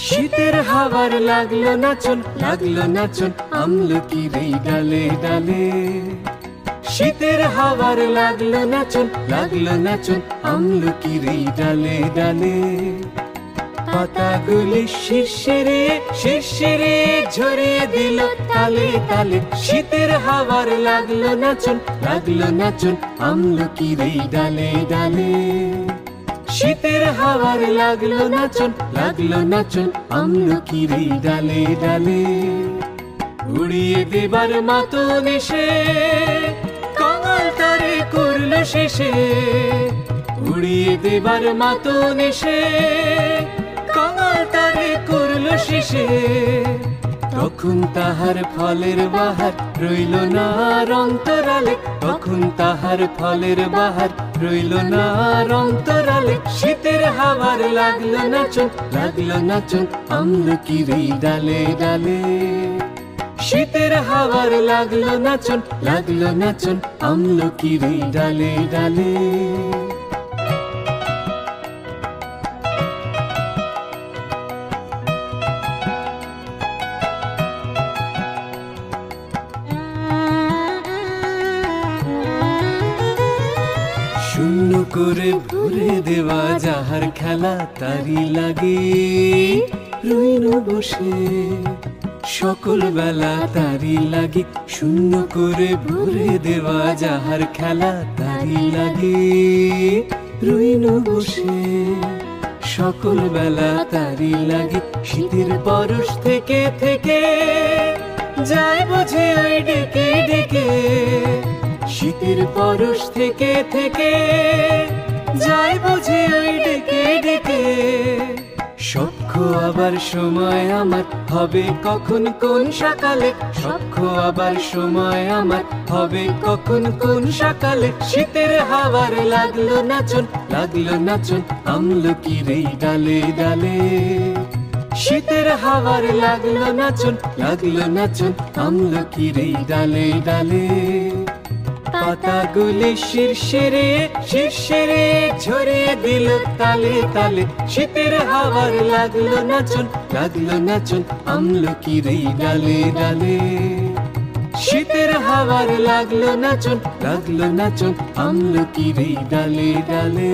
শীতের হাওয়ার লাগলো নাচন, লাগলো নাচন আমলকির এই ডালে ডালে। শীতের হাওয়ার লাগলো নাচন, লাগলো নাচন আমলকির এই ডালে ডালে। পাতাগুলি শিরশিরে শিরশিরে ঝরিয়ে দিল তালে তালে। শীতের হাওয়ার লাগলো নাচন, লাগলো নাচন আমলকির এই ডালে ডালে। শীতের হাওয়ার লাগলো নাচন, লাগলো নাচন আমলকির এই ডালে ডালে। উড়িয়ে দেবার মাতন এসে কাঙাল তারে করলো শেষে। উড়িয়ে দেবার মাতন এসে কাঙাল তারে করলো শেষে। তখন তাহার ফলের বাহার রইল না আর অন্তরালে। তখন তাহার ফলের বাহার রইল না আর অন্তরালে। শীতের হাওয়ার লাগলো নাচন, লাগলো নাচন আমলকির এই ডালে ডালে। শীতের হাওয়ার লাগলো নাচন, লাগলো নাচন আমলকির এই ডালে ডালে। শূন্য করে ভরে দেওয়া যাহার খেলা তারি লাগে রইল বসে। সকল বেলা তারি লাগে শূন্য করে ভরে দেওয়া যাহার খেলা তারি লাগে রইল বসে। সকল বেলা তারি লাগে শীতের পরশ থেকে থেকে যায় বোঝে ওই ডেকে ডেকে। শীতের পরশ থেকে থেকে যায় বোঝে ওই ডেকে ডেকে। সখ্য আবার সময় আমার হবে কখন কোন সকালে। সখ্য আবার সময় আমার হবে কখন কোন সকালে। শীতের হাওয়ার লাগলো নাচন, লাগলো নাচন আমলকির এই ডালে ডালে। শীতের হাওয়ার লাগলো নাচন, লাগলো নাচন আমলকির এই ডালে ডালে। পাতাগুলি শিরশিরে শিরশিরে ঝরিয়ে দিল তালে তালে। শীতের হাওয়ার লাগলো নাচন, লাগলো নাচন আমলকির এই ডালে ডালে। শীতের হাওয়ার লাগলো নাচন, লাগলো নাচন আমলকির এই ডালে ডালে।